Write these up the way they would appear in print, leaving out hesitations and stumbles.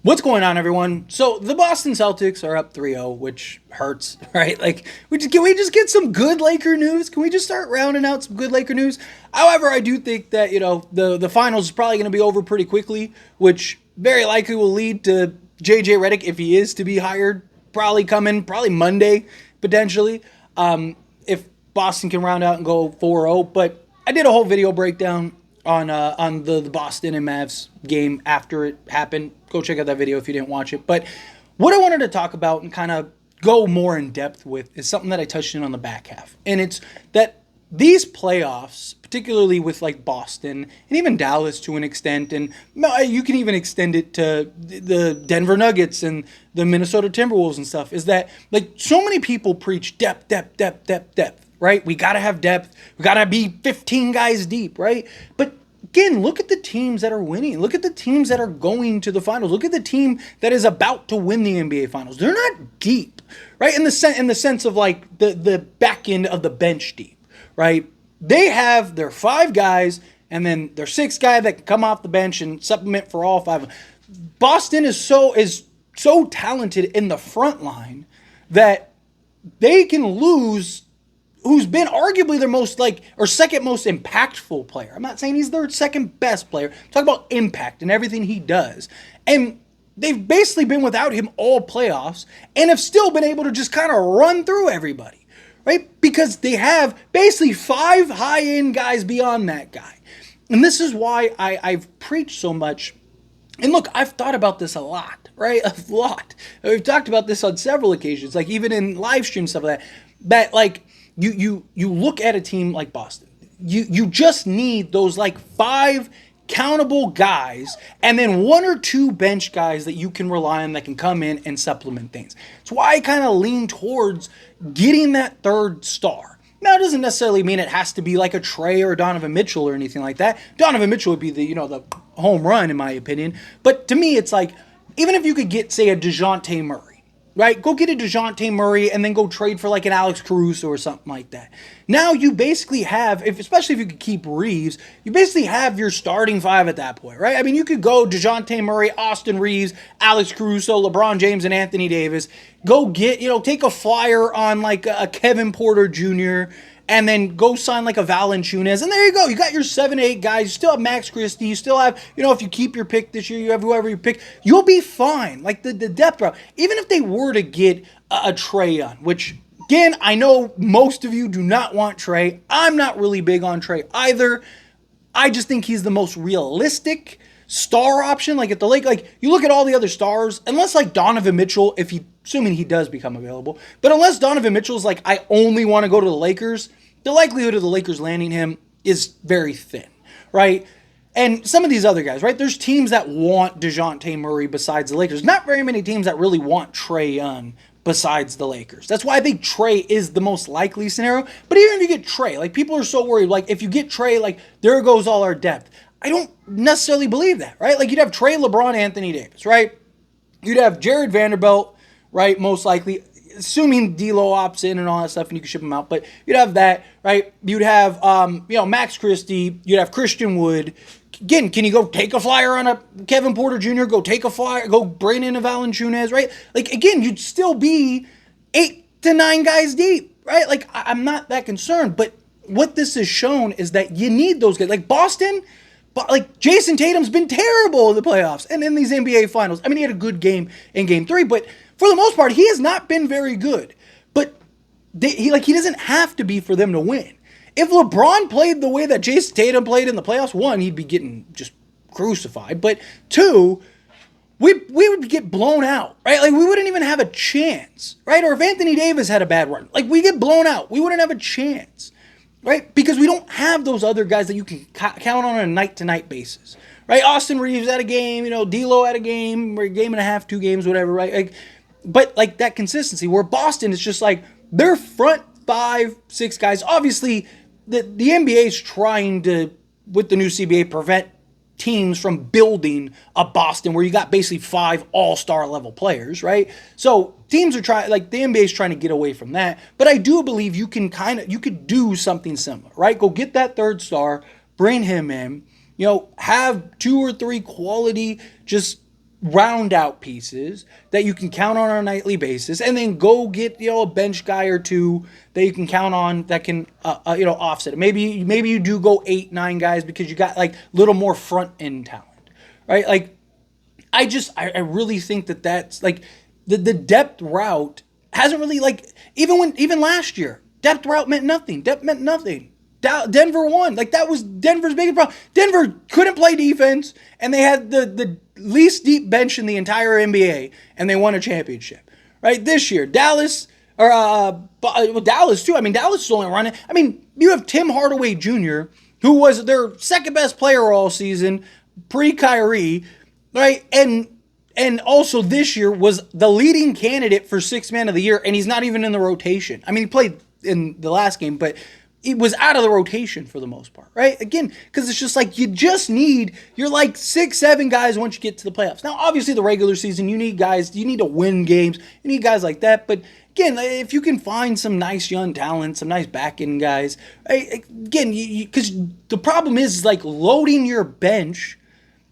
What's going on, everyone? So the Boston Celtics are up 3-0, which hurts, right? Like, can we just get some good Laker news? Can we just start rounding out some good Laker news? However, I do think that, the finals is probably going to be over pretty quickly, which very likely will lead to JJ Redick, if he is to be hired, probably coming, probably Monday, potentially, if Boston can round out and go 4-0. But I did a whole video breakdown on the Boston and Mavs game after it happened. Go check out that video if you didn't watch it. But what I wanted to talk about and kind of go more in depth with is something that I touched on the back half. And it's that these playoffs, particularly with like Boston and even Dallas to an extent, and you can even extend it to the Denver Nuggets and the Minnesota Timberwolves and stuff, is that like so many people preach depth, depth, depth, depth, depth, right? We got to have depth. We got to be 15 guys deep, right? But again, look at the teams that are winning. Look at the teams that are going to the finals. Look at the team that is about to win the NBA finals. They're not deep, right? In the sense of like the back end of the bench deep, right? They have their 5 guys and then their 6th guy that can come off the bench and supplement for all 5 of them. Boston is so talented in the front line that they can lose who's been arguably their most or second most impactful player. I'm not saying he's their second best player. I'm talking about impact and everything he does. And they've basically been without him all playoffs and have still been able to just kind of run through everybody, right? Because they have basically 5 high-end guys beyond that guy. And this is why I've preached so much. And look, I've thought about this a lot, right? A lot. We've talked about this on several occasions, like even in live stream stuff like that. That like you look at a team like Boston. You just need those like 5 countable guys and then 1 or 2 bench guys that you can rely on that can come in and supplement things. That's why I kind of lean towards getting that 3rd star. Now, it doesn't necessarily mean it has to be like a Trey or a Donovan Mitchell or anything like that. Donovan Mitchell would be the home run, in my opinion. But to me, it's like, even if you could get, say, a DeJounte Murray, right? Go get a DeJounte Murray and then go trade for like an Alex Caruso or something like that. Now you basically have, especially if you could keep Reeves, you basically have your starting 5 at that point, right? I mean, you could go DeJounte Murray, Austin Reeves, Alex Caruso, LeBron James, and Anthony Davis. Go get, take a flyer on like a Kevin Porter Jr., and then go sign like a Valanciunas, and there you go. You got your 7, 8 guys. You still have Max Christie. You still have, if you keep your pick this year, you have whoever you pick. You'll be fine. Like the depth route. Even if they were to get a Trey on, which, again, I know most of you do not want Trey. I'm not really big on Trey either. I just think he's the most realistic star option. Like at the Lake, like you look at all the other stars, unless like Donovan Mitchell, assuming he does become available, but unless Donovan Mitchell's like, I only want to go to the Lakers, the likelihood of the Lakers landing him is very thin, right? And some of these other guys, right? There's teams that want DeJounte Murray besides the Lakers. Not very many teams that really want Trae Young besides the Lakers. That's why I think Trae is the most likely scenario. But even if you get Trae, like people are so worried, like if you get Trae, like there goes all our depth. I don't necessarily believe that, right? Like you'd have Trae, LeBron, Anthony Davis, right? You'd have Jared Vanderbilt, right? Most likely, assuming D'Lo opts in and all that stuff, and you can ship him out. But you'd have that, right? You'd have, Max Christie. You'd have Christian Wood. Again, can you go take a flyer on a Kevin Porter Jr.? Go take a flyer. Go bring in a Valanciunas, right? Like again, you'd still be 8 to 9 guys deep, right? Like I'm not that concerned. But what this has shown is that you need those guys. Like Boston. But like Jason Tatum's been terrible in the playoffs and in these NBA finals. I mean, he had a good game in Game 3, but for the most part, he has not been very good. But he doesn't have to be for them to win. If LeBron played the way that Jason Tatum played in the playoffs, 1, he'd be getting just crucified. But 2, we would get blown out, right? Like we wouldn't even have a chance, right? Or if Anthony Davis had a bad run, like we get blown out, we wouldn't have a chance. Right? Because we don't have those other guys that you can count on a night-to-night basis. Right? Austin Reeves at a game, D'Lo at a game, or a game and a half, 2 games, whatever, right? But that consistency, where Boston is just like, their front 5, 6 guys, obviously, the NBA is trying to, with the new CBA, prevent teams from building a Boston where you got basically 5 all-star level players, right? So teams are trying, like the NBA is trying to get away from that. But I do believe you could do something similar, right? Go get that 3rd star, bring him in, have 2 or 3 quality, just round out pieces that you can count on a nightly basis, and then go get a bench guy or two that you can count on that can offset it. Maybe you do go 8-9 guys because you got like little more front end talent, right? Like I really think that's like the depth route hasn't really like even last year depth route meant nothing. Depth meant nothing. Denver won. Like that was Denver's biggest problem. Denver couldn't play defense, and they had the least deep bench in the entire NBA, and they won a championship. Right this year, Dallas Dallas too. I mean, Dallas is only running. I mean, you have Tim Hardaway Jr., who was their second best player all season, pre-Kyrie, right? And also this year was the leading candidate for sixth man of the year, and he's not even in the rotation. I mean, he played in the last game, but it was out of the rotation for the most part, right? Again, because it's just like you're like 6-7 guys once you get to the playoffs. Now, obviously, the regular season, you need to win games. You need guys like that. But again, if you can find some nice young talent, some nice back end guys, right? Again, because the problem is like loading your bench,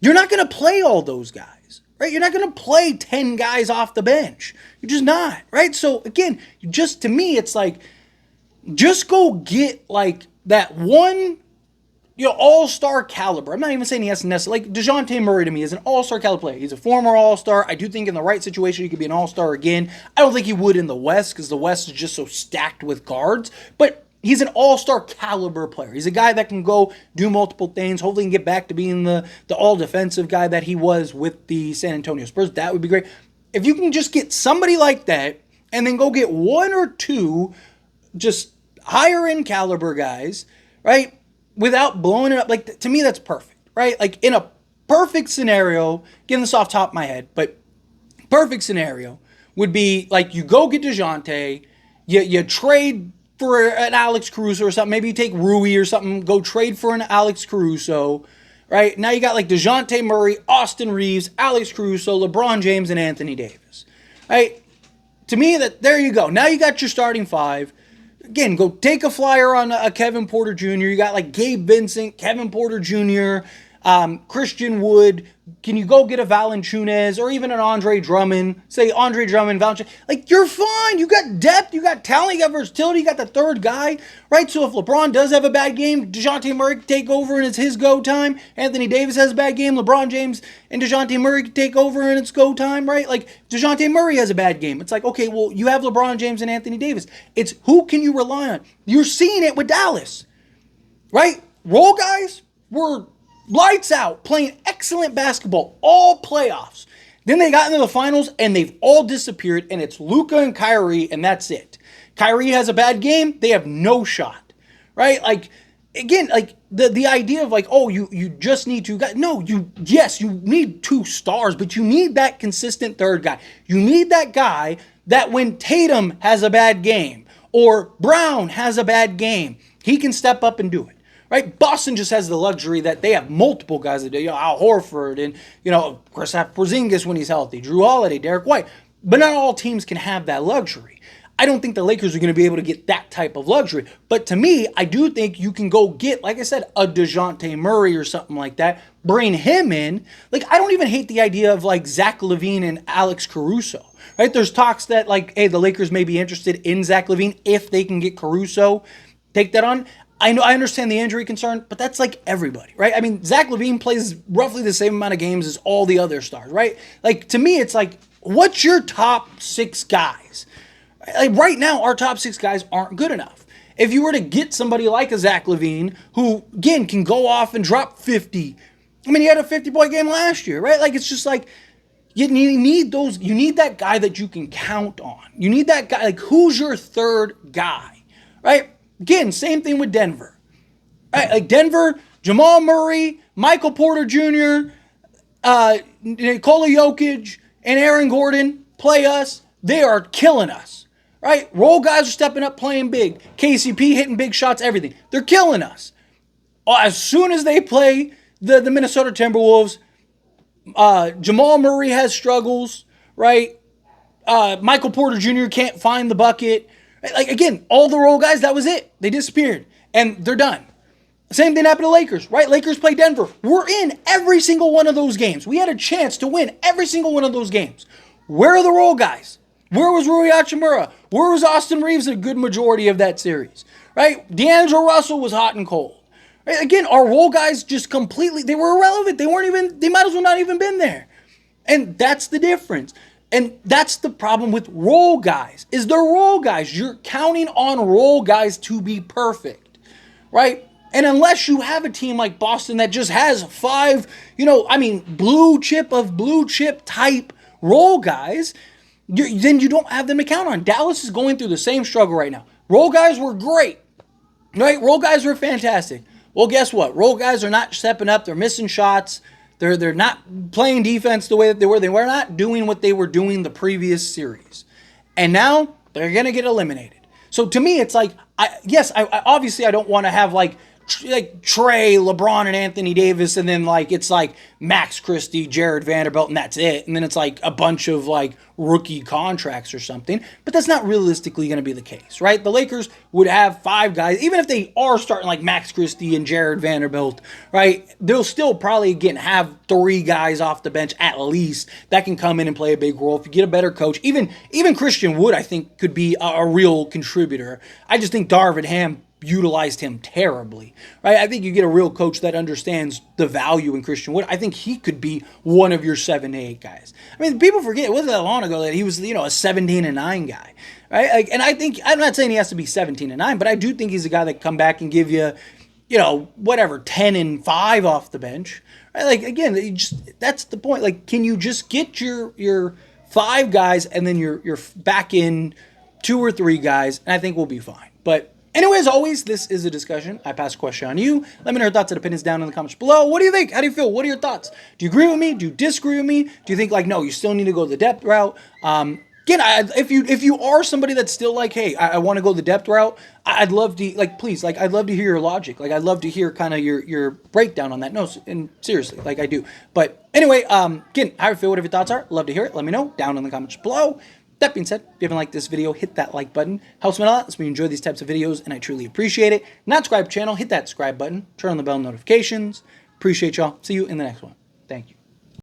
you're not going to play all those guys, right? You're not going to play 10 guys off the bench. You're just not, right? So again, to me, it's like, just go get like that one, all-star caliber. I'm not even saying he has to necessarily, like DeJounte Murray to me is an all-star caliber player. He's a former all-star. I do think in the right situation he could be an all-star again. I don't think he would in the West because the West is just so stacked with guards, but he's an all-star caliber player. He's a guy that can go do multiple things. Hopefully he can get back to being the all-defensive guy that he was with the San Antonio Spurs. That would be great. If you can just get somebody like that and then go get one or two just higher end caliber guys, right? Without blowing it up. Like, to me, that's perfect, right? Like, in a perfect scenario, getting this off the top of my head, but perfect scenario would be like you go get DeJounte, you trade for an Alex Caruso or something. Maybe you take Rui or something, go trade for an Alex Caruso, right? Now you got like DeJounte Murray, Austin Reeves, Alex Caruso, LeBron James, and Anthony Davis, right? To me, there you go. Now you got your starting five. Again, go take a flyer on a Kevin Porter Jr. You got like Gabe Vincent, Kevin Porter Jr., Christian Wood. Can you go get a Valanciunas or even an Andre Drummond? Say Andre Drummond, Valanciunas. Like, you're fine. You got depth. You got talent. You got versatility. You got the third guy, right? So if LeBron does have a bad game, DeJounte Murray can take over and it's his go time. Anthony Davis has a bad game. LeBron James and DeJounte Murray can take over and it's go time, right? Like, DeJounte Murray has a bad game. It's like, okay, well, you have LeBron James and Anthony Davis. It's who can you rely on? You're seeing it with Dallas, right? Role guys were lights out, playing excellent basketball all playoffs. Then they got into the finals and they've all disappeared, and it's Luka and Kyrie, and that's it. Kyrie has a bad game, they have no shot, right? Like, again, like the idea of like, oh, you just need two guys. No, you need two stars, but you need that consistent third guy. You need that guy that when Tatum has a bad game or Brown has a bad game, he can step up and do it. Right? Boston just has the luxury that they have multiple guys that do, Al Horford and, Kristaps Porzingis when he's healthy, Drew Holiday, Derek White. But not all teams can have that luxury. I don't think the Lakers are going to be able to get that type of luxury. But to me, I do think you can go get, like I said, a DeJounte Murray or something like that, bring him in. Like, I don't even hate the idea of like Zach LaVine and Alex Caruso. Right? There's talks that like, hey, the Lakers may be interested in Zach LaVine if they can get Caruso. Take that on. I understand the injury concern, but that's like everybody, right? I mean, Zach LaVine plays roughly the same amount of games as all the other stars, right? Like, to me, it's like, what's your top 6 guys? Like, right now, our top 6 guys aren't good enough. If you were to get somebody like a Zach LaVine, who, again, can go off and drop 50. I mean, he had a 50-point game last year, right? Like, it's just like, you need that guy that you can count on. You need that guy, like, who's your third guy, right? Again, same thing with Denver. Right, like Denver, Jamal Murray, Michael Porter Jr., Nikola Jokic, and Aaron Gordon play us. They are killing us. Right? Role guys are stepping up, playing big. KCP hitting big shots, everything. They're killing us. As soon as they play the Minnesota Timberwolves, Jamal Murray has struggles, right? Michael Porter Jr. can't find the bucket. Like, again, all the role guys, that was it. They disappeared. And they're done. Same thing happened to Lakers, right? Lakers play Denver. We're in every single one of those games. We had a chance to win every single one of those games. Where are the role guys? Where was Rui Hachimura? Where was Austin Reeves a good majority of that series, right? D'Angelo Russell was hot and cold. Right? Again, our role guys just completely, they were irrelevant. They might as well not even been there. And that's the difference. And that's the problem with role guys, is they're role guys. You're counting on role guys to be perfect, right? And unless you have a team like Boston that just has 5, blue chip type role guys, then you don't have them to count on. Dallas is going through the same struggle right now. Role guys were great, right? Role guys were fantastic. Well, guess what? Role guys are not stepping up. They're missing shots. They're not playing defense the way that they were. They were not doing what they were doing the previous series. And now they're going to get eliminated. So to me, it's like, I obviously I don't want to have like Trey, LeBron, and Anthony Davis, and then it's Max Christie, Jared Vanderbilt, and that's it. And then it's like a bunch of rookie contracts or something. But that's not realistically going to be the case, right? The Lakers would have 5 guys, even if they are starting like Max Christie and Jared Vanderbilt, right? They'll still probably have 3 guys off the bench at least that can come in and play a big role. If you get a better coach, even Christian Wood, I think, could be a real contributor. I just think Darvin Ham utilized him terribly, right? I think you get a real coach that understands the value in Christian Wood. I think he could be one of your 7 to 8 guys. I mean, people forget, it wasn't that long ago that he was, a 17-9 guy, right? And I think, I'm not saying he has to be 17-9, but I do think he's a guy that can come back and give you, 10-5 off the bench, right? Again, that's the point. Can you just get your 5 guys and then you're back in 2 or 3 guys, and I think we'll be fine. But anyway, as always, this is a discussion. I pass a question on you. Let me know your thoughts and opinions down in the comments below. What do you think? How do you feel? What are your thoughts? Do you agree with me? Do you disagree with me? Do you think no, you still need to go the depth route? Again, if you are somebody that's still hey, I want to go the depth route, I'd love to please I'd love to hear your logic. I'd love to hear kind of your breakdown on that. No, and seriously, I do. But anyway, again, how do you feel? Whatever your thoughts are, love to hear it. Let me know down in the comments below. That being said, if you haven't liked this video, hit that like button. Helps me a lot. Lets me enjoy these types of videos, and I truly appreciate it. Not subscribe to the channel, hit that subscribe button. Turn on the bell notifications. Appreciate y'all. See you in the next one. Thank you.